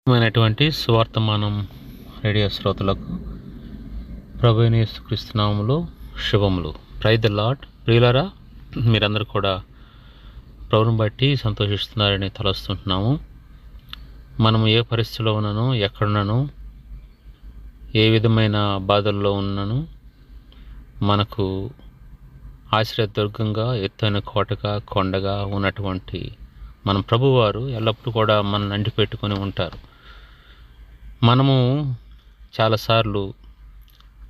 మైనటువంటి సువార్తమానం radio శ్రోతలకు ప్రభువైన యేసుక్రీస్తు నామములో శుభములు. Praise the lord. ప్రియులారా, మీరందరూ కూడా ప్రభువుని బట్టి సంతోషిస్తున్నారని తలస్తుంటున్నాము. మనము ఏ పరిస్థితిలో ఉన్నానో, ఎక్కడున్నానో, ఏ విధమైన బాధల్లో ఉన్నానో, మనకు ఆశ్రయదుర్గంగా, ఎత్తైన కోటగా, కొండగా ఉన్నటువంటి మన ప్రభువారు ఎల్లప్పుడూ కూడా మనల్ని అంటిపెట్టుకొని ఉంటారు. మనము చాలాసార్లు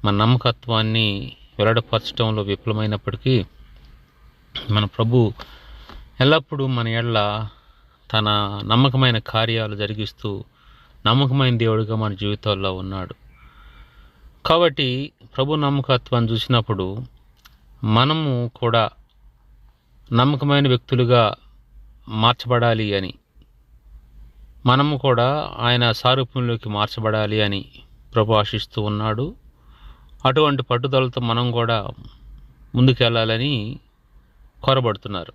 మన నమ్మకత్వాన్ని వెల్లడపరచడంలో విఫలమైనప్పటికీ మన ప్రభు ఎల్లప్పుడూ మన ఎడల తన నమ్మకమైన కార్యాలు జరిగిస్తూ నమ్మకమైన దేవుడిగా మన జీవితాల్లో ఉన్నాడు. కాబట్టి ప్రభు నమ్మకత్వాన్ని చూసినప్పుడు మనము కూడా నమ్మకమైన వ్యక్తులుగా మార్చబడాలి అని, మనము కూడా ఆయన సారూప్యంలోకి మార్చబడాలి అని ప్రభు ఆశిస్తూ ఉన్నాడు. అటువంటి పట్టుదలతో మనం కూడా ముందుకెళ్ళాలని కోరబడుతున్నారు.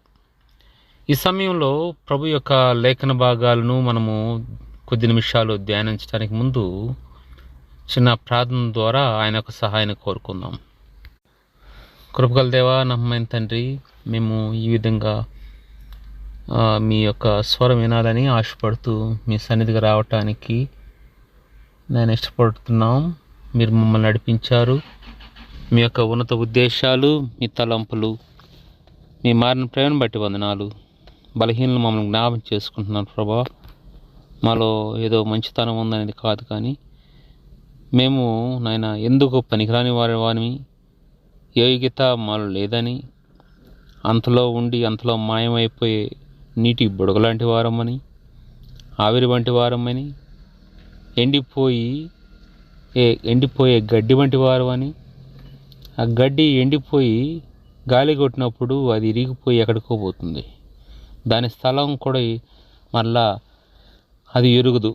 ఈ సమయంలో ప్రభు యొక్క లేఖన భాగాలను మనము కొద్ది నిమిషాలు ధ్యానించడానికి ముందు చిన్న ప్రార్థన ద్వారా ఆయన యొక్క సహాయాన్ని కోరుకుందాం. కృపగల దేవా, నమ్మకమైన తండ్రి, మేము ఈ విధంగా మీ యొక్క స్వరం వినాలని ఆశపడుతూ మీ సన్నిధికి రావటానికి నేను ఇష్టపడుతున్నాం. మీరు మమ్మల్ని నడిపించారు. మీ యొక్క ఉన్నత ఉద్దేశాలు, మీ తలంపులు, మీ మారిన ప్రేమను బట్టి వందనాలు. బలహీనలు మమ్మల్ని జ్ఞాపకం చేసుకుంటున్నాను ప్రభా. మాలో ఏదో మంచితనం ఉందనేది కాదు, కానీ మేము నాయన ఎందుకు పనికిరాని వారిని, యోగ్యత మాలో లేదని, అంతలో ఉండి అంతలో మాయమైపోయే నీటి బుడగలాంటి వారమని, ఆవిరి వంటి వారమని, ఎండిపోయే గడ్డి వంటి వారమని, ఆ గడ్డి ఎండిపోయి గాలి కొట్టినప్పుడు అది ఇరిగిపోయి ఎక్కడికో పోతుంది. దాని స్థలం కూడా మళ్ళా అది ఎరుగుదు.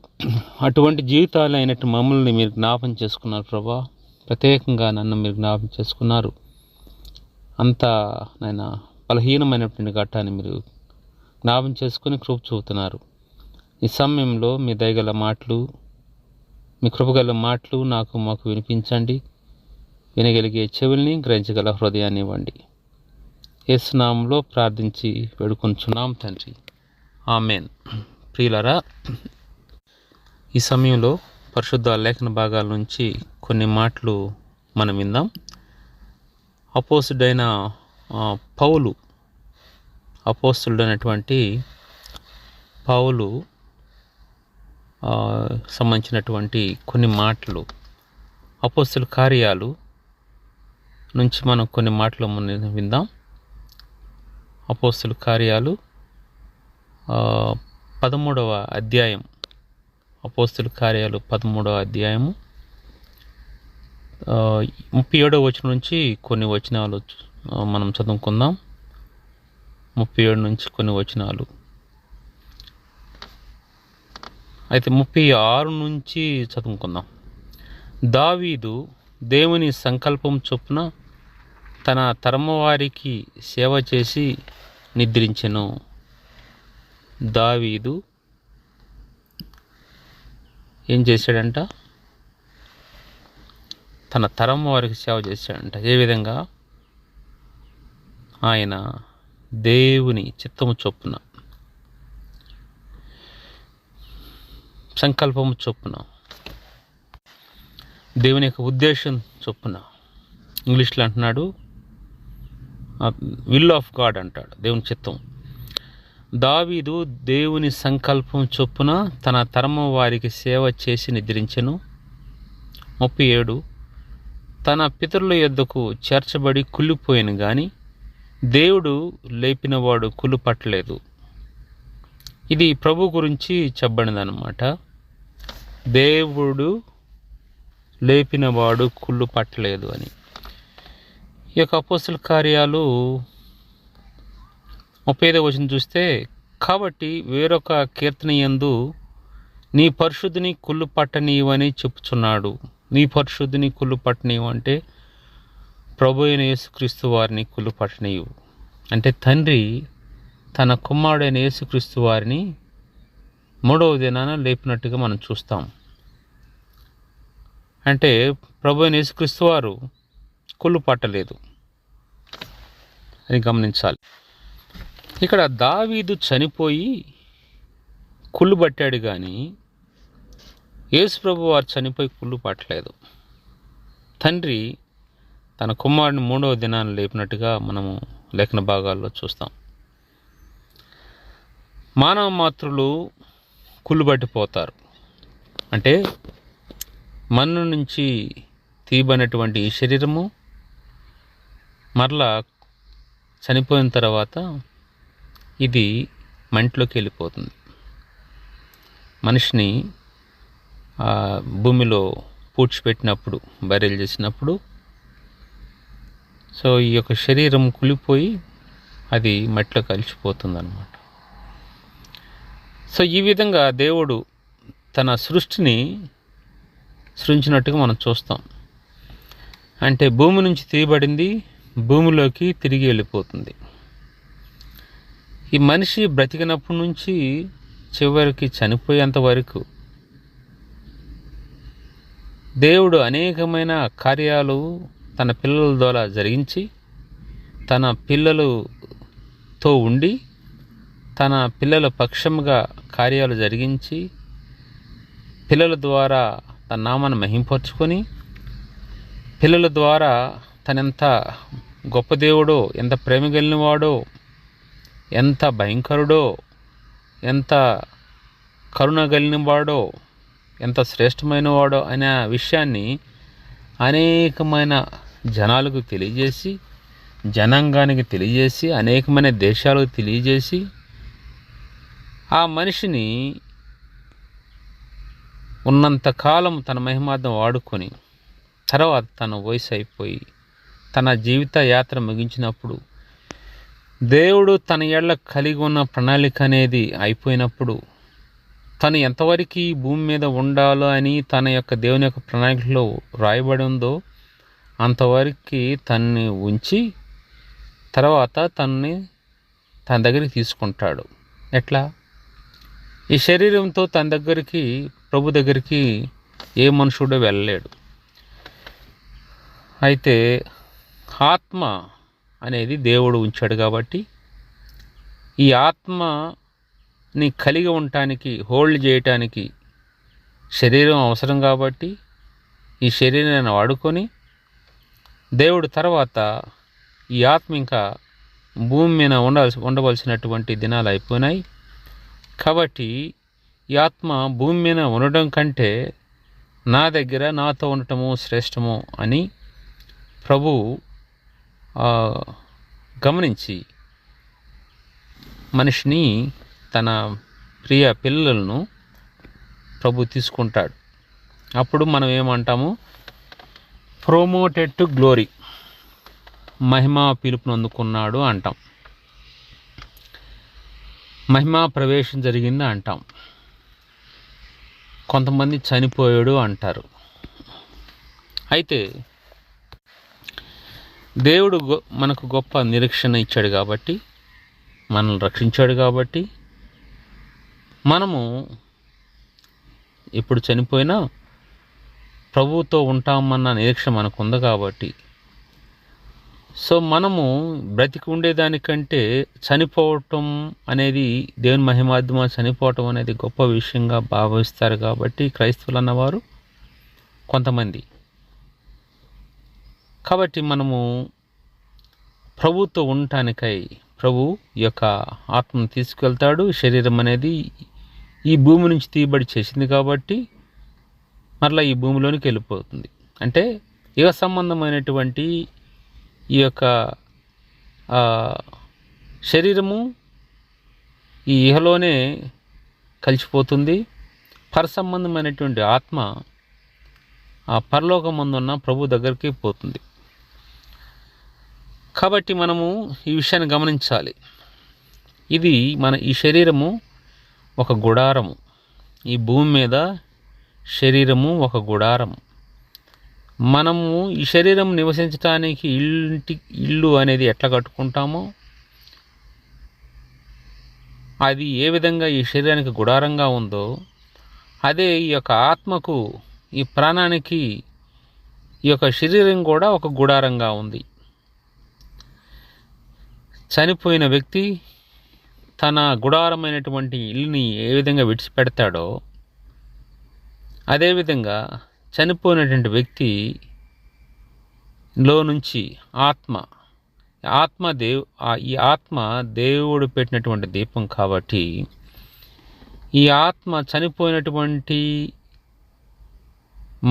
అటువంటి జీవితాలు అయినట్టు మమ్మల్ని మీరు జ్ఞాపం చేసుకున్నారు ప్రభా. ప్రత్యేకంగా నన్ను మీరు జ్ఞాపం చేసుకున్నారు. అంత నాయన బలహీనమైనటువంటి ఘట్టాన్ని మీరు జ్ఞాపం చేసుకుని కృప చూపుతున్నారు. ఈ సమయంలో మీ దయగల మాటలు, మీ కృపగల మాటలు మాకు వినిపించండి. వినగలిగే చెవుల్ని, గ్రహించగల హృదయాన్ని ఇవ్వండి. యేసు నామములో ప్రార్థించి వేడుకొంచున్నాం తండ్రి, ఆమేన్. ప్రియులారా, ఈ సమయంలో పరిశుద్ధ లేఖన భాగాల నుంచి కొన్ని మాటలు మనం విందాం. అపోస్తుడైన పౌలు, అపోస్తుడైనటువంటి పౌలు సంబంధించినటువంటి కొన్ని మాటలు, అపోస్తుల కార్యాలు నుంచి మనం కొన్ని మాటలు విందాం. అపోస్తుల కార్యాలు 13వ అధ్యాయం, అపోస్తుల కార్యాలు 13వ అధ్యాయము 37వ వచనం నుంచి కొన్ని వచనాలు మనం చదువుకుందాం. 37 నుంచి కొన్ని వచనాలు, అయితే 36 నుంచి చదువుకుందాం. దావీదు దేవుని సంకల్పం చొప్పున తన తరము వారికి సేవ చేసి నిద్రించెను. దావీదు ఏం చేశాడంట? తన తరం వారికి సేవ చేశాడంట. ఏ విధంగా? ఆయన దేవుని చిత్తము చొప్పున, సంకల్పము చొప్పున, దేవుని యొక్క ఉద్దేశం చొప్పున, ఇంగ్లీష్లో అంటున్నాడు విల్ ఆఫ్ గాడ్ అంటాడు, దేవుని చిత్తం. దావీదు దేవుని సంకల్పం చొప్పున తన తరము వారికి సేవ చేసి నిద్రించెను. 37 తన పితరుల యొద్దకు చేర్చబడి కుళ్ళిపోయాను గాని దేవుడు లేపినవాడు కుళ్ళు పట్టలేదు. ఇది ప్రభు గురించి చెప్పబడినదన్నమాట. దేవుడు లేపినవాడు కుళ్ళు పట్టలేదు అని. ఈ యొక్క అపోస్తుల కార్యాలు 35వ వచనం చూస్తే, కాబట్టి వేరొక కీర్తన యందు నీ పరిశుద్ధిని కుళ్ళు పట్టనీయవని చెప్పుచున్నాడు. నీ పరిశుద్ధిని కుళ్ళు పట్టనీయవు అంటే ప్రభు అయిన యేసుక్రీస్తు వారిని కుళ్ళు పట్టనీయు అంటే తండ్రి తన కుమారుడైన యేసుక్రీస్తు వారిని మూడవ దినాన లేపినట్టుగా మనం చూస్తాం. అంటే ప్రభు అయిన యేసుక్రీస్తు వారు కుళ్ళు పట్టలేదు అని గమనించాలి. ఇక్కడ దావీదు చనిపోయి కుళ్ళు పట్టాడు, కానీ యేసు ప్రభు వారు చనిపోయి కుళ్ళు పట్టలేదు. తండ్రి తన కుమారుని మూడవ దినాన్ని లేపినట్టుగా మనము లేఖన భాగాల్లో చూస్తాం. మానవ మాతృలు కుళ్ళు పట్టిపోతారు. అంటే మన్ను నుంచి తీయబడినటువంటి ఈ శరీరము మరలా చనిపోయిన తర్వాత ఇది మంటిలోకి వెళ్ళిపోతుంది. మనిషిని భూమిలో పూడ్చిపెట్టినప్పుడు, బయలు చేసినప్పుడు సో ఈ యొక్క శరీరం కులిపోయి అది మట్టిలో కలిసిపోతుంది అన్నమాట. సో ఈ విధంగా దేవుడు తన సృష్టిని సృష్టించినట్టుగా మనం చూస్తాం. అంటే భూమి నుంచి తీయబడింది భూమిలోకి తిరిగి వెళ్ళిపోతుంది. ఈ మనిషి బ్రతికినప్పటి నుంచి చివరికి చనిపోయేంత వరకు దేవుడు అనేకమైన కార్యాలు తన పిల్లల ద్వారా జరిగించి, తన పిల్లలతో ఉండి, తన పిల్లల పక్షంగా కార్యాలు జరిగించి, పిల్లల ద్వారా తన నామాన్ని మహింపరుచుకొని, పిల్లల ద్వారా తనెంత గొప్ప దేవుడో, ఎంత ప్రేమ కలిగినవాడో, ఎంత భయంకరుడో, ఎంత కరుణ కలిగినవాడో, ఎంత శ్రేష్టమైన వాడో అనే విషయాన్ని అనేకమైన జనాలకు తెలియజేసి, జనాంగానికి తెలియజేసి, అనేకమైన దేశాలకు తెలియజేసి, ఆ మనిషిని ఉన్నంతకాలం తన మహిమార్థం వాడుకొని తర్వాత తన వయసు అయిపోయి తన జీవిత యాత్ర ముగించినప్పుడు, దేవుడు తన ఏళ్ల కలిగి ఉన్న ప్రణాళిక అనేది అయిపోయినప్పుడు, తను ఎంతవరకు ఈ భూమి మీద ఉండాలో అని తన యొక్క దేవుని యొక్క ప్రణాళికలో రాయబడి ఉందో అంతవరకు తనని ఉంచి తర్వాత తనని తన దగ్గరికి తీసుకుంటాడు. ఎట్లా? ఈ శరీరంతో తన దగ్గరికి, ప్రభు దగ్గరికి ఏ మనుషుడు వెళ్ళలేడు. అయితే ఆత్మ అనేది దేవుడు ఉంచాడు కాబట్టి ఈ ఆత్మని కలిగి ఉండటానికి, హోల్డ్ చేయటానికి శరీరం అవసరం కాబట్టి ఈ శరీరాన్ని వాడుకొని దేవుడు తర్వాత ఈ ఆత్మ ఇంకా భూమి మీద ఉండవలసినటువంటి దినాలు అయిపోయినాయి కాబట్టి ఈ ఆత్మ భూమి మీద ఉండడం కంటే నా దగ్గర నాతో ఉండటము శ్రేష్టము అని ప్రభువు గమనించి మనిషిని, తన ప్రియ పిల్లలను ప్రభు తీసుకుంటాడు. అప్పుడు మనం ఏమంటాము? ప్రమోటెడ్ టు గ్లోరీ, మహిమా పిలుపును అందుకున్నాడు అంటాం, మహిమా ప్రవేశం జరిగింది అంటాం. కొంతమంది చనిపోయాడు అంటారు. అయితే దేవుడు మనకు గొప్ప నిరీక్షణ ఇచ్చాడు కాబట్టి, మనల్ని రక్షించాడు కాబట్టి, మనము ఇప్పుడు చనిపోయినా ప్రభువుతో ఉంటామన్న నిరీక్షణ మనకు ఉంది కాబట్టి, సో మనము బ్రతికి ఉండేదానికంటే చనిపోవటం అనేది, దేవుని మహిమార్థమా చనిపోవటం అనేది గొప్ప విషయంగా భావిస్తారు కాబట్టి క్రైస్తవులు అన్నవారు కొంతమంది. కాబట్టి మనము ప్రభుతో ఉండటానికై ప్రభు యొక్క ఆత్మను తీసుకెళ్తాడు. శరీరం అనేది ఈ భూమి నుంచి తీయబడి చేసింది కాబట్టి మరలా ఈ భూమిలోనికి వెళ్ళిపోతుంది. అంటే యుగ సంబంధమైనటువంటి ఈ యొక్క శరీరము ఈ ఇహలోనే కలిసిపోతుంది. పర సంబంధమైనటువంటి ఆత్మ ఆ పరలోకమందున్న ప్రభు దగ్గరికి పోతుంది. కాబట్టి మనము ఈ విషయాన్ని గమనించాలి. ఇది ఈ శరీరము ఒక గుడారము, ఈ భూమి మీద శరీరము ఒక గుడారము. మనము ఈ శరీరం నివసించడానికి ఇల్లు అనేది ఎట్లా కట్టుకుంటామో అది ఏ విధంగా ఈ శరీరానికి గుడారంగా ఉందో, అదే ఈ యొక్క ఆత్మకు, ఈ ప్రాణానికి ఈ యొక్క శరీరం కూడా ఒక గుడారంగా ఉంది. చనిపోయిన వ్యక్తి తన గుడారమైనటువంటి ఇల్లుని ఏ విధంగా విడిచిపెడతాడో, అదేవిధంగా చనిపోయినటువంటి వ్యక్తిలో నుంచి ఈ ఆత్మ దేవుడు పెట్టినటువంటి దీపం కాబట్టి, ఈ ఆత్మ చనిపోయినటువంటి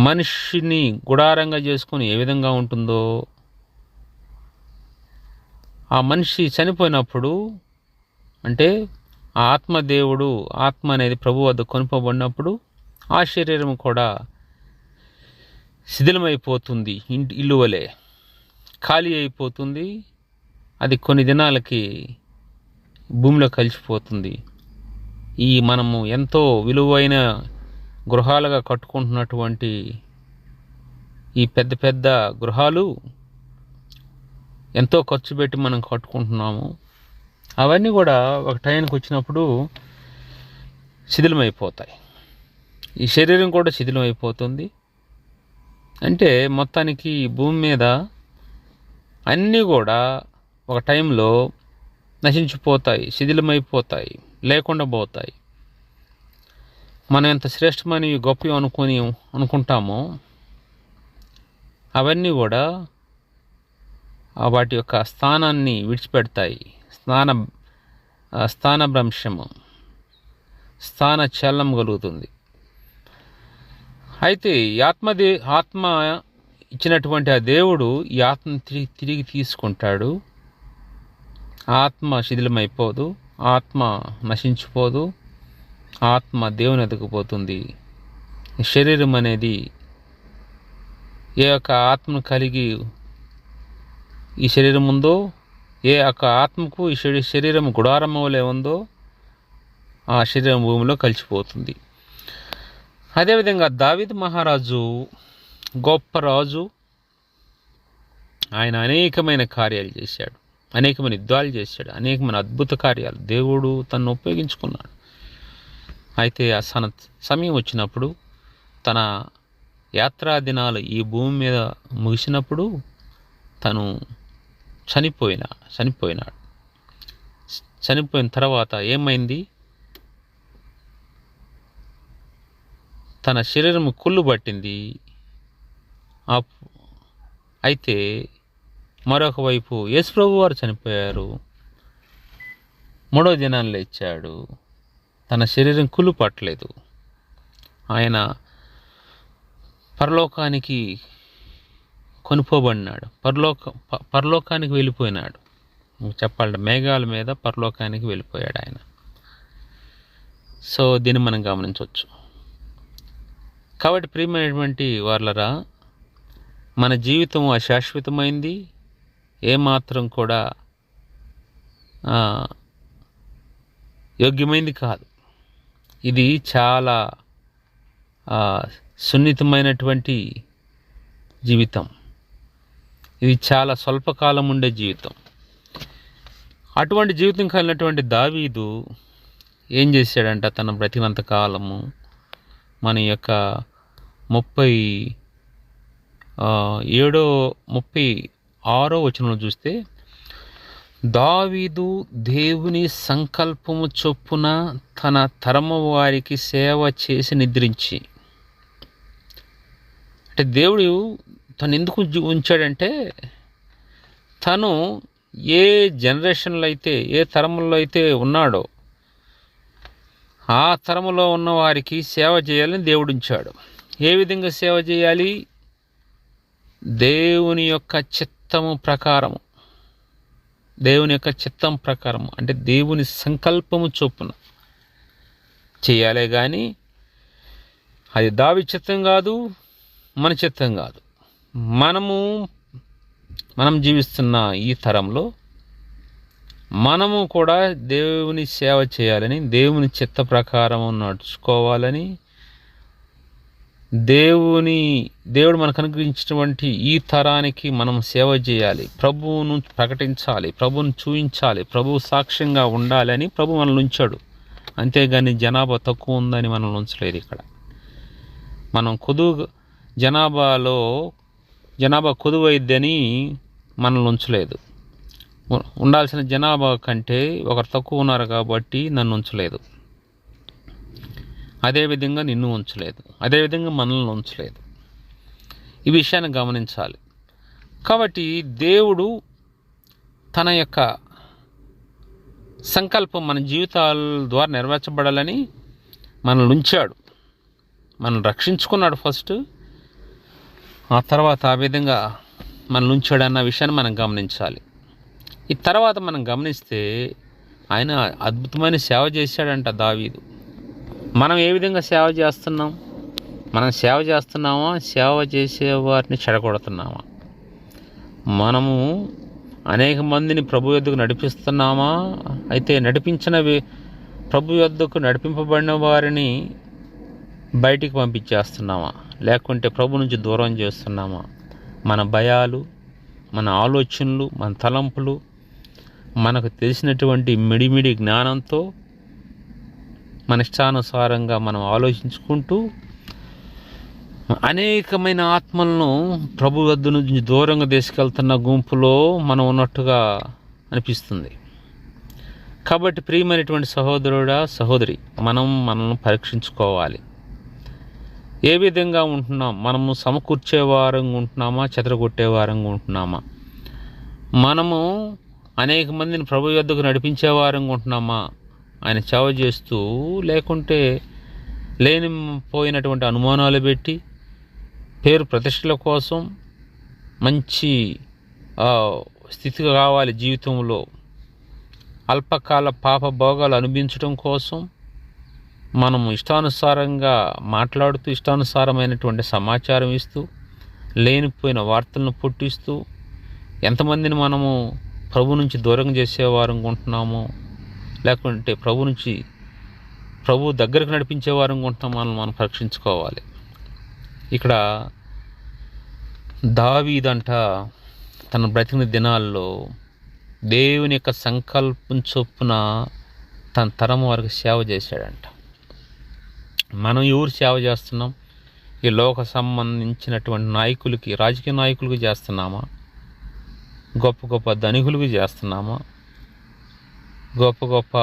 మనిషిని గుడారంగా చేసుకొని ఏ విధంగా ఉంటుందో, ఆ మనిషి చనిపోయినప్పుడు, అంటే ఆత్మ అనేది ప్రభు వద్ద కొనుపబడినప్పుడు ఆ శరీరం కూడా శిథిలమైపోతుంది. ఇల్లు వలె ఖాళీ అయిపోతుంది. అది కొన్ని దినాలకి భూమిలో కలిసిపోతుంది. మనము ఎంతో విలువైన గృహాలుగా కట్టుకుంటున్నటువంటి ఈ పెద్ద పెద్ద గృహాలు, ఎంతో ఖర్చు పెట్టి మనం కట్టుకుంటున్నాము. అవన్నీ కూడా ఒక టైంకి వచ్చినప్పుడు శిథిలమైపోతాయి. ఈ శరీరం కూడా శిథిలమైపోతుంది. అంటే మొత్తానికి భూమి మీద అన్నీ కూడా ఒక టైంలో నశించిపోతాయి, శిథిలమైపోతాయి, లేకుండా పోతాయి. మనం ఎంత శ్రేష్టమని గొప్ప అనుకుంటామో అవన్నీ కూడా వాటి యొక్క స్థానాన్ని విడిచిపెడతాయి. స్థానభ్రంశము, స్థానచలనం కలుగుతుంది. అయితే ఈ ఆత్మ ఇచ్చినటువంటి ఆ దేవుడు ఈ ఆత్మను తిరిగి తీసుకుంటాడు. ఆత్మ శిథిలమైపోదు, ఆత్మ నశించిపోదు, ఆత్మ దేవుని ఎదుగుపోతుంది. శరీరం అనేది ఏ యొక్క ఆత్మను కలిగి ఈ శరీరం ఉందో, ఏ యొక్క ఆత్మకు ఈ శరీరం గుడారం వలె ఉందో, ఆ శరీరం భూమిలో కలిసిపోతుంది. అదేవిధంగా దావీదు మహారాజు గొప్ప రాజు. ఆయన అనేకమైన కార్యాలు చేశాడు, అనేకమైన యుద్ధాలు చేశాడు, అనేకమైన అద్భుత కార్యాలు దేవుడు తను ఉపయోగించుకున్నాడు. అయితే ఆ సమయం వచ్చినప్పుడు, తన యాత్రా దినాలు ఈ భూమి మీద ముగిసినప్పుడు తను చనిపోయినాడు. చనిపోయిన తర్వాత ఏమైంది? తన శరీరం కుళ్ళు పట్టింది. అయితే మరొక వైపు యేసుప్రభు వారు చనిపోయారు. 3వ దినాన్ని లేచాడు. తన శరీరం కుళ్ళు పట్టలేదు. ఆయన పరలోకానికి కొనుపోబడినాడు. పరలోకానికి వెళ్ళిపోయినాడు. చెప్పాలంటే మేఘాల మీద పరలోకానికి వెళ్ళిపోయాడు ఆయన. సో దీన్ని మనం గమనించవచ్చు. కాబట్టి ప్రియమైనటువంటి వారలరా, మన జీవితం అశాశ్వతమైంది, ఏమాత్రం కూడా యోగ్యమైంది కాదు. ఇది చాలా సున్నితమైనటువంటి జీవితం. ఇది చాలా స్వల్పకాలం ఉండే జీవితం. అటువంటి జీవితం కలిగినటువంటి దావీదు ఏం చేశాడంట? తన బ్రతికినంత కాలము మన యొక్క 36వ వచనంలో చూస్తే, దావీదు దేవుని సంకల్పము చొప్పున తన తరము వారికి సేవ చేసి నిద్రించి. అంటే దేవుడు తను ఎందుకు ఉంచాడంటే, తను ఏ జనరేషన్లో అయితే, ఏ తరములో అయితే ఉన్నాడో ఆ తరములో ఉన్న వారికి సేవ చేయాలని దేవుడు ఉంచాడు. ఏ విధంగా సేవ చేయాలి? దేవుని యొక్క చిత్తము ప్రకారము, దేవుని యొక్క చిత్తం ప్రకారం, అంటే దేవుని సంకల్పము చొప్పున చేయాలే కానీ అది దావీదు చిత్తం కాదు, మన చిత్తం కాదు. మనం జీవిస్తున్న ఈ తరంలో మనము కూడా దేవుని సేవ చేయాలని, దేవుని చిత్త ప్రకారం నడుచుకోవాలని దేవుడు మనకు అనుగ్రహించినటువంటి ఈ తరానికి మనం సేవ చేయాలి, ప్రభువును ప్రకటించాలి, ప్రభువును చూపించాలి, ప్రభువు సాక్ష్యంగా ఉండాలని ప్రభు మనల్ని ఉంచాడు. అంతేగాని జనాభా తక్కువ ఉందని మనల్ని ఉంచలేదు. ఇక్కడ మనం జనాభా కొదువైద్దని మనల్ని ఉంచలేదు. ఉండాల్సిన జనాభా కంటే ఒకరు తక్కువ ఉన్నారు కాబట్టి నన్ను ఉంచలేదు. అదేవిధంగా నిన్ను ఉంచలేదు, అదేవిధంగా మనల్ని ఉంచలేదు. ఈ విషయాన్ని గమనించాలి. కాబట్టి దేవుడు తన యొక్క సంకల్పం మన జీవితాల ద్వారా నెరవేర్చబడాలని మనల్ని ఉంచాడు, మనల్ని రక్షించుకున్నాడు ఫస్ట్, ఆ తర్వాత ఆ విధంగా మనల్ని ఉంచాడు అన్న విషయాన్ని మనం గమనించాలి. ఈ తర్వాత మనం గమనిస్తే ఆయన అద్భుతమైన సేవ చేశాడంట దావీదు. మనం ఏ విధంగా సేవ చేస్తున్నాం? మనం సేవ చేస్తున్నామా, సేవ చేసేవారిని చెడగొడుతున్నామా? మనము అనేక మందిని ప్రభు యొద్దకు నడిపిస్తున్నామా? అయితే ప్రభు యొద్దకు నడిపింపబడిన వారిని బయటికి పంపించేస్తున్నామా? లేకుంటే ప్రభు నుంచి దూరం చేస్తున్నామా? మన భయాలు, మన ఆలోచనలు, మన తలంపులు, మనకు తెలిసినటువంటి మిడిమిడి జ్ఞానంతో మన ఇష్టానుసారంగా మనం ఆలోచించుకుంటూ అనేకమైన ఆత్మలను ప్రభు వద్ద నుంచి దూరంగా తీసుకెళ్తున్న గుంపులో మనం ఉన్నట్టుగా అనిపిస్తుంది. కాబట్టి ప్రియమైనటువంటి సహోదరుడా, సహోదరి, మనల్ని పరీక్షించుకోవాలి. ఏ విధంగా ఉంటున్నాం? మనము సమకూర్చే వారంగా ఉంటున్నామా, చెదరగొట్టే వారంగా ఉంటున్నామా? మనము అనేక మందిని ప్రభు యొద్దకు నడిపించే వారంగా ఉంటున్నామా, ఆయన సేవ చేస్తూ? లేకుంటే లేనిపోయినటువంటి అనుమానాలు పెట్టి పేరు ప్రతిష్టల కోసం, మంచి స్థితి కావాలి జీవితంలో, అల్పకాల పాప భోగాలు అనుభవించడం కోసం మనము ఇష్టానుసారంగా మాట్లాడుతూ, ఇష్టానుసారమైనటువంటి సమాచారం ఇస్తూ, లేనిపోయిన వార్తలను పుట్టిస్తూ ఎంతమందిని మనము ప్రభు నుంచి దూరం చేసేవారు ఉంటున్నామో, లేకుంటే ప్రభు దగ్గరకు నడిపించేవారు ఉంటున్నామో మనం పరీక్షించుకోవాలి. ఇక్కడ దావీదంట తన బ్రతికిన దినాల్లో దేవుని యొక్క సంకల్పం చొప్పున తన తరం వారికి సేవ చేశాడంట. మనం ఎవరు సేవ చేస్తున్నాం? ఈ లోక సంబంధించినటువంటి నాయకులకి, రాజకీయ నాయకులకి చేస్తున్నామా? గొప్ప గొప్ప ధనికులకు చేస్తున్నామా? గొప్ప గొప్ప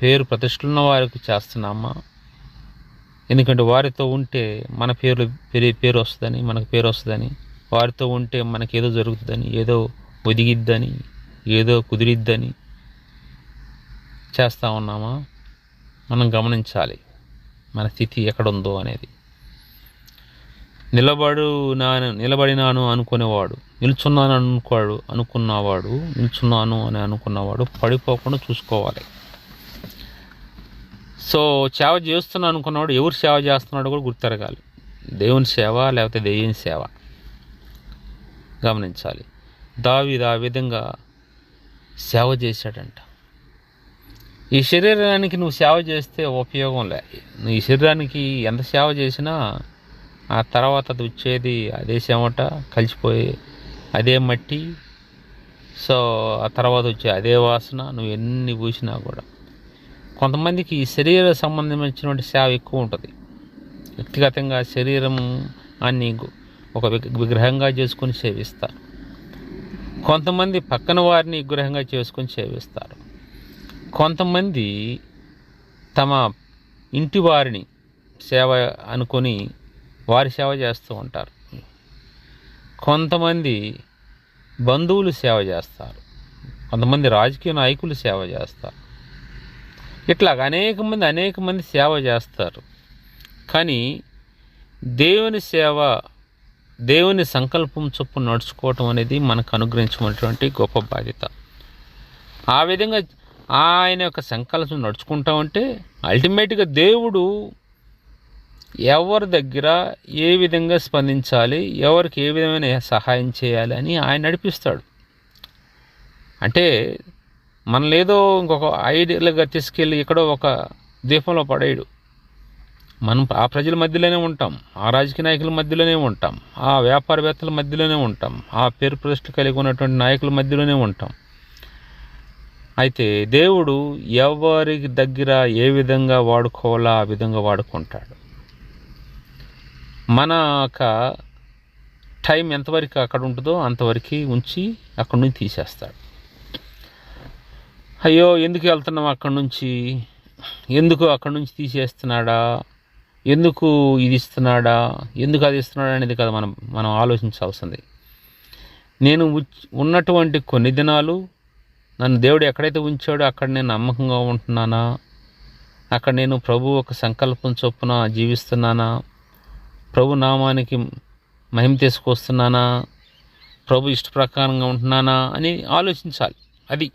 పేరు ప్రతిష్టలున్న వారికి చేస్తున్నామా? ఎందుకంటే వారితో ఉంటే మన పేరు వస్తుందని, మనకు పేరు వస్తుందని, వారితో ఉంటే మనకి ఏదో జరుగుతుందని, ఏదో ఒదిగిద్దని, ఏదో కుదిరిద్దని చేస్తూ ఉన్నామా? మనం గమనించాలి మన స్థితి ఎక్కడుందో అనేది. నిలబడినాను అనుకునేవాడు, నిల్చున్నాను అని అనుకున్నవాడు పడిపోకుండా చూసుకోవాలి. సో సేవ చేస్తున్నాను అనుకున్నవాడు ఎవరు సేవ చేస్తున్నాడో కూడా గుర్తెరగాలి. దేవుని సేవ లేకపోతే దెయ్యం సేవ గమనించాలి. దావీదు ఆ విధంగా సేవ చేశాడంట. ఈ శరీరానికి నువ్వు సేవ చేస్తే ఉపయోగం లే. నువ్వు ఈ శరీరానికి ఎంత సేవ చేసినా ఆ తర్వాత అది వచ్చేది అదే చెమట, కలిసిపోయి అదే మట్టి. సో ఆ తర్వాత వచ్చే అదే వాసన. నువ్వు ఎన్ని పూసినా కూడా కొంతమందికి ఈ శరీర సంబంధించినటువంటి సేవ ఎక్కువ ఉంటుంది. వ్యక్తిగతంగా శరీరం అన్ని ఒక విగ్రహంగా చేసుకొని సేవిస్తారు. కొంతమంది పక్కన వారిని విగ్రహంగా చేసుకొని సేవిస్తారు. కొంతమంది తమ ఇంటి వారిని సేవ అనుకొని వారి సేవ చేస్తూ ఉంటారు. కొంతమంది బంధువులు సేవ చేస్తారు. కొంతమంది రాజకీయ నాయకులు సేవ చేస్తారు. ఇట్లా అనేక మంది సేవ చేస్తారు. కానీ దేవుని సేవ, దేవుని సంకల్పం చొప్పున నడుచుకోవటం అనేది మనకు అనుగ్రహించినటువంటి గొప్ప బాధ్యత. ఆ విధంగా ఆయన యొక్క సంకల్పం నడుచుకుంటామంటే అల్టిమేట్గా దేవుడు ఎవరి దగ్గర ఏ విధంగా స్పందించాలి, ఎవరికి ఏ విధమైన సహాయం చేయాలి అని ఆయన నడిపిస్తాడు. అంటే మనలేదో ఇంకొక ఐడియల్గా తీసుకెళ్ళి ఎక్కడో ఒక ద్వీపంలో పడేయడు. మనం ఆ ప్రజల మధ్యలోనే ఉంటాం, ఆ రాజకీయ నాయకుల మధ్యలోనే ఉంటాం, ఆ వ్యాపారవేత్తల మధ్యలోనే ఉంటాం, ఆ పేరు ప్రతిష్టలు కలిగి ఉన్నటువంటి నాయకుల మధ్యలోనే ఉంటాం. అయితే దేవుడు ఎవరి దగ్గర ఏ విధంగా వాడుకోవాలో ఆ విధంగా వాడుకుంటాడు. మన యొక్క టైం ఎంతవరకు అక్కడ ఉంటుందో అంతవరకు ఉంచి అక్కడి నుంచి తీసేస్తాడు. అయ్యో ఎందుకు వెళ్తున్నాం అక్కడి నుంచి, ఎందుకు అక్కడి నుంచి తీసేస్తున్నాడా, ఎందుకు ఇది ఇస్తున్నాడా, ఎందుకు అది ఇస్తున్నాడా అనేది కదా మనం ఆలోచించాల్సింది. నేను ఉన్నటువంటి కొన్ని దినాలు నన్ను దేవుడు ఎక్కడైతే ఉంచాడో అక్కడ నేను నమ్మకంగా ఉంటున్నానా, అక్కడ నేను ప్రభు ఒక సంకల్పం చొప్పున జీవిస్తున్నానా, ప్రభు నామానికి మహిమ తీసుకొస్తున్నానా, ప్రభు ఇష్ట ప్రకారంగా ఉంటున్నానా అని ఆలోచించాలి. అది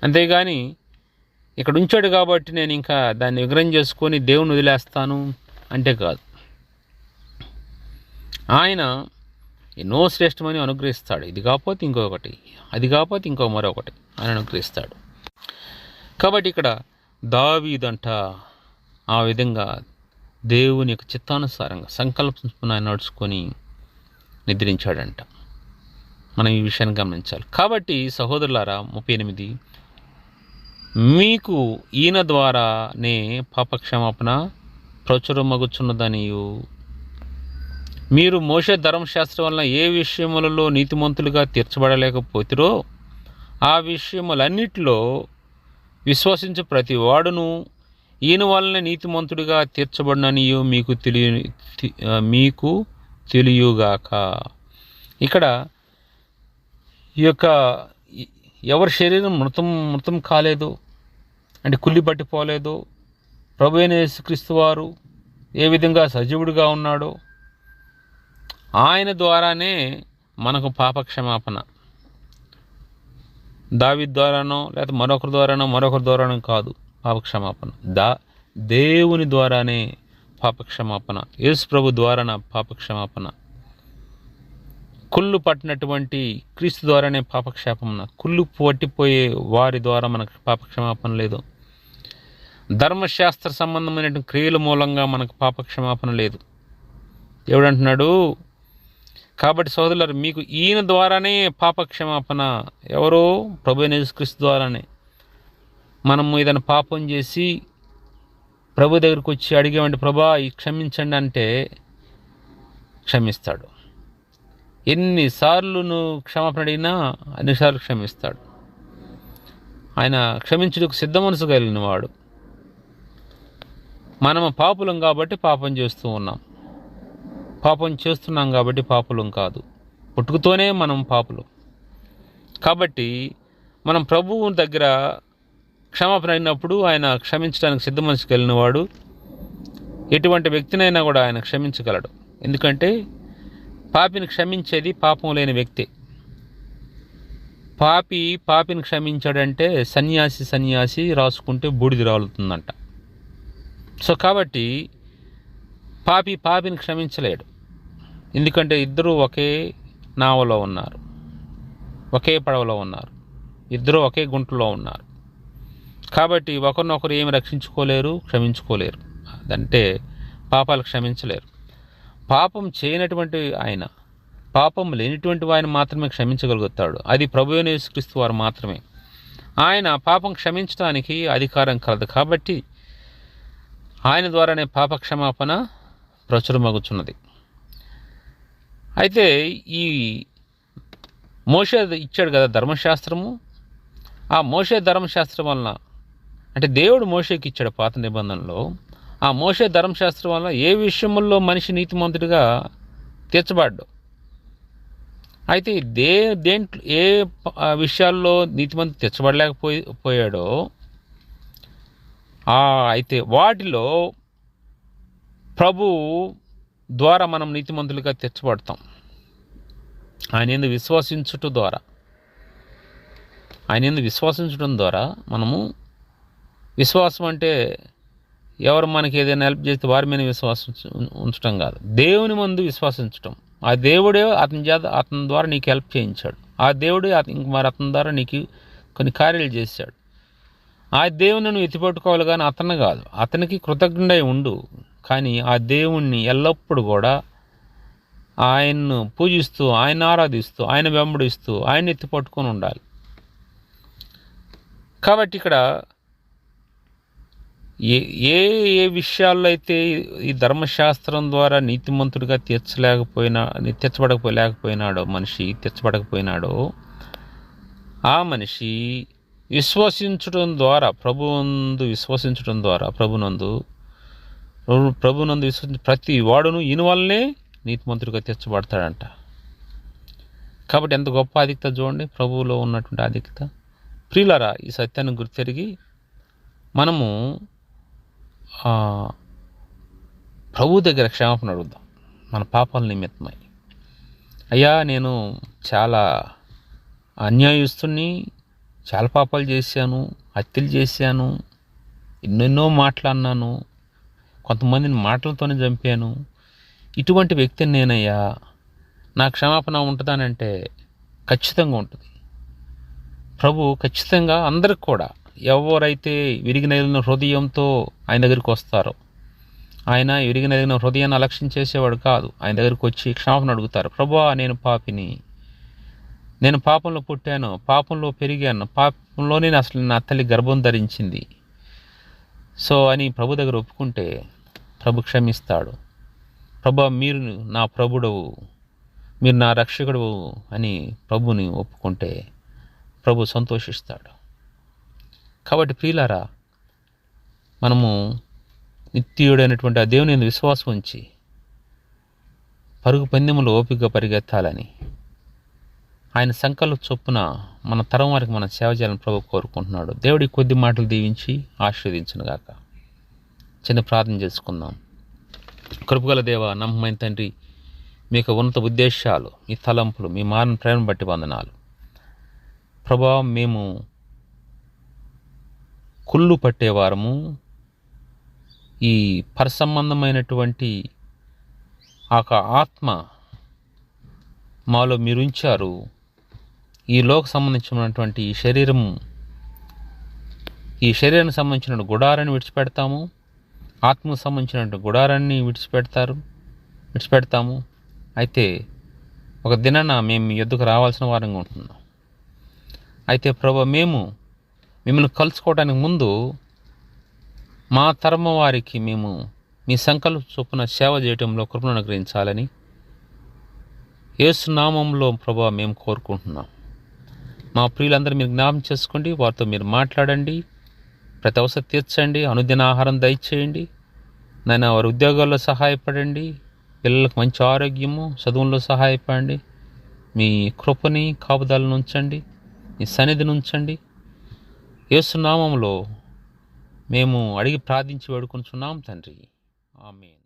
అంతేగాని ఇక్కడ ఉంచాడు కాబట్టి నేను ఇంకా దాన్ని విగ్రహం చేసుకొని దేవుని వదిలేస్తాను అంటే కాదు. ఆయన ఎన్నో శ్రేష్టమని అనుగ్రహిస్తాడు. ఇది కాకపోతే ఇంకొకటి, అది కాకపోతే ఇంకో మరొకటి ఆయన అనుగ్రహిస్తాడు. కాబట్టి ఇక్కడ దావీదంట ఆ విధంగా దేవుని యొక్క చిత్తానుసారంగా సంకల్పం ఆయన నడుచుకొని నిద్రించాడంట. మనం ఈ విషయాన్ని గమనించాలి. కాబట్టి సహోదరులారా 38 మీకు ఈయన ద్వారానే పాపక్షమాపణ ప్రచురమగుచున్నదనియు మీరు మోషే ధర్మశాస్త్రం వలన ఏ విషయములలో నీతిమంతులుగా తీర్చబడలేకపోతిరో ఆ విషయములన్నిటిలో విశ్వసించు ప్రతి వాడును ఈయన వలన నీతిమంతుడిగా తీర్చబడిననియు మీకు తెలియగాక. ఇక్కడ ఈ యొక్క ఎవరి శరీరం మృతం కాలేదు అంటే కుళ్ళి పట్టిపోలేదు, ప్రభు అయిన యేసుక్రీస్తు వారు ఏ విధంగా సజీవుడిగా ఉన్నాడో ఆయన ద్వారానే మనకు పాపక్షమాపణ. దావీదు ద్వారానో లేకపోతే మరొకరి ద్వారానో కాదు పాపక్షమాపణ. దేవుని ద్వారానే పాపక్షమాపణ, యేసు ప్రభు ద్వారాన పాపక్షమాపణ. కుళ్ళు పట్టినటువంటి క్రీస్తు ద్వారానే పాపక్షమాపణ. కుళ్ళు పట్టిపోయే వారి ద్వారా మనకు పాపక్షమాపణ లేదు. ధర్మశాస్త్ర సంబంధమైన క్రియల మూలంగా మనకు పాపక్షమాపణ లేదు. దేవుడు అంటున్నాడు, కాబట్టి సోదరులారా మీకు ఈయన ద్వారానే పాపక్షమాపణ. ఎవరో ప్రభు యేసుక్రీస్తు ద్వారానే. మనము ఏదైనా పాపం చేసి ప్రభు దగ్గరికి వచ్చి అడిగామంటే ప్రభా క్షమించండి అంటే క్షమిస్తాడు. ఎన్నిసార్లు నువ్వు క్షమాపణ అడిగినా అన్నిసార్లు క్షమిస్తాడు. ఆయన క్షమించుటకు సిద్ధ మనసు కలిగిన వాడు. మనము పాపులం కాబట్టి పాపం చేస్తూ ఉన్నాం, పాపం చేస్తున్నాం కాబట్టి పాపులం కాదు, పుట్టుకతోనే మనం పాపులం. కాబట్టి మనం ప్రభువు దగ్గర క్షమాపణ అయినప్పుడు ఆయన క్షమించడానికి సిద్ధ మనసు కలిగిన వాడు. ఎటువంటి వ్యక్తినైనా కూడా ఆయన క్షమించగలడు. ఎందుకంటే పాపిని క్షమించేది పాపం లేని వ్యక్తి. పాపిని క్షమించాడంటే సన్యాసి రాసుకుంటే బూడిది రాలుతుందంట. సో కాబట్టి పాపిని క్షమించలేడు. ఎందుకంటే ఇద్దరూ ఒకే నావలో ఉన్నారు, ఒకే పడవలో ఉన్నారు, ఇద్దరూ ఒకే గుంటలో ఉన్నారు. కాబట్టి ఒకరినొకరు ఏమి రక్షించుకోలేరు, క్షమించుకోలేరు. అదంటే పాపాలు క్షమించలేరు. పాపం చేయనటువంటి ఆయన, పాపం లేనిటువంటి వారిని మాత్రమే క్షమించగలుగుతాడు. అది ప్రభువైన యేసుక్రీస్తు వారు మాత్రమే. ఆయన పాపం క్షమించడానికి అధికారం కలదు. కాబట్టి ఆయన ద్వారానే పాపక్షమాపణ ప్రచురమగుచున్నది. అయితే ఈ మోషే ఇచ్చాడు కదా ధర్మశాస్త్రము. ఆ మోషే ధర్మశాస్త్రం వలన అంటే దేవుడు మోషేకి ఇచ్చాడు పాత నిబంధనలో. ఆ మోషే ధర్మశాస్త్రం వలన ఏ విషయంలో మనిషి నీతిమంతుడిగా తీర్చబడ్డాడు. అయితే దేంట్లో ఏ విషయాల్లో నీతిమంతుడు తీర్చబడలేకపోయాడో అయితే వాటిలో ప్రభు ద్వారా మనం నీతిమంతులుగా తీర్చబడతాం. ఆయన యందు విశ్వసించటం ద్వారా మనము, విశ్వాసం అంటే ఎవరు మనకి ఏదైనా హెల్ప్ చేస్తే వారి మీద విశ్వాసం ఉంచడం కాదు, దేవుని ముందు విశ్వసించటం. ఆ దేవుడే అతని ద్వారా నీకు హెల్ప్ చేయించాడు. ఆ దేవుడే మరి అతని ద్వారా నీకు కొన్ని కార్యాలు చేశాడు. ఆ దేవుని నువ్వు ఎత్తిపట్టుకోవాలి కానీ అతను కాదు. అతనికి కృతజ్ఞుడై ఉండు. కానీ ఆ దేవుణ్ణి ఎల్లప్పుడూ కూడా ఆయన్ను పూజిస్తూ, ఆయన ఆరాధిస్తూ, ఆయన వెంబడిస్తూ, ఆయన ఎత్తి పట్టుకొని ఉండాలి. కాబట్టి ఇక్కడ ఏ ఏ ఏ విషయాల్లో అయితే ఈ ధర్మశాస్త్రం ద్వారా నీతిమంతుడిగా తీర్చబడకపోయినాడో ఆ మనిషి విశ్వసించడం ద్వారా, ప్రభునందు ప్రభునందు విశ్వసించి ప్రతి వాడును ఈయన వల్లనే నీతిమంతుడిగా తీర్చబడతాడంట. కాబట్టి ఎంత గొప్ప ఆధిక్యత చూడండి, ప్రభువులో ఉన్నటువంటి ఆధిక్యత. ప్రియులారా, ఈ సత్యాన్ని గుర్తెరిగి మనము ప్రభు దగ్గర క్షమాపణ అడుగుదాం మన పాపాల నిమిత్తమై. అయ్యా, నేను చాలా అన్యాయస్తుని, చాలా పాపాలు చేశాను, హత్యలు చేశాను, ఎన్నెన్నో మాట్లాడినాను, కొంతమందిని మాటలతోనే చంపాను, ఇటువంటి వ్యక్తిని నేనయ్యా, నా క్షమాపణ ఉంటుందానంటే ఖచ్చితంగా ఉంటుంది. ప్రభు ఖచ్చితంగా అందరికి కూడా, ఎవరైతే విరిగిన హృదయంతో ఆయన దగ్గరికి వస్తారో, ఆయన విరిగిన హృదయాన్ని అలక్ష్యం చేసేవాడు కాదు. ఆయన దగ్గరికి వచ్చి క్షమాపణ అడుగుతారు. ప్రభువా, నేను పాపిని, నేను పాపంలో పుట్టాను, పాపంలో పెరిగాను, పాపంలోనే అసలు నా తల్లి గర్భం ధరించింది అని ప్రభు దగ్గర ఒప్పుకుంటే ప్రభు క్షమిస్తాడు. ప్రభువా, మీరు నా ప్రభుడవు, మీరు నా రక్షకుడు అని ప్రభుని ఒప్పుకుంటే ప్రభు సంతోషిస్తాడు. కాబట్టి ప్రియులారా, మనము నిత్యుడైనటువంటి ఆ దేవుని యందు విశ్వాసం ఉంచి పరుగు పందెములు ఓపికగా పరిగెత్తాలని, ఆయన సంకల్ప చొప్పున మన తరం వారికి మనం సేవ చేయాలని ప్రభు కోరుకుంటున్నాడు. దేవుడి కొద్ది మాటలు దీవించి ఆశీర్వదించునుగాక. చిన్న ప్రార్థన చేసుకుందాం. కృపగల దేవ, నమ్మకమైన తండ్రి, మీ యొక్క ఉన్నత ఉద్దేశాలు, మీ తలంపులు, మీ మారిన ప్రేమ బట్టి వందనాలు. ప్రభా, మేము కుళ్ళు పట్టేవారము, ఈ పరసంబంధమైనటువంటి ఆత్మ మాలో మీరు ఉంచారు. ఈ లోక సంబంధించినటువంటి ఈ శరీరానికి సంబంధించిన గుడారాన్ని విడిచిపెడతాము, ఆత్మకు సంబంధించినటువంటి గుడారాన్ని విడిచిపెడతాము. అయితే ఒక దినాన మేము మీ యొద్దకు రావాల్సిన వారంగా ఉంటున్నాం. అయితే ప్రభు, మేము మిమ్మల్ని కలుసుకోవడానికి ముందు మా తరమ వారికి మేము మీ సంకల్ప చొప్పున సేవ చేయడంలో కృపను అనుగ్రహించాలని యేసు నామములో ప్రభు మేము కోరుకుంటున్నాం. మా ప్రియులందరూ మీరు జ్ఞాపకం చేసుకోండి, వారితో మీరు మాట్లాడండి, ప్రతి అవసరం తీర్చండి, అనుదిన ఆహారం దయచేయండి. నాయన, వారి ఉద్యోగాల్లో సహాయపడండి, పిల్లలకు మంచి ఆరోగ్యము, చదువుల్లో సహాయపడండి. మీ కృపని కాపుదలను ఉంచండి, మీ సన్నిధిని ఉంచండి. యేసు నామములో మేము అడిగి ప్రార్థించి వేడుకొనుచున్నాం తండ్రి. ఆమేన్.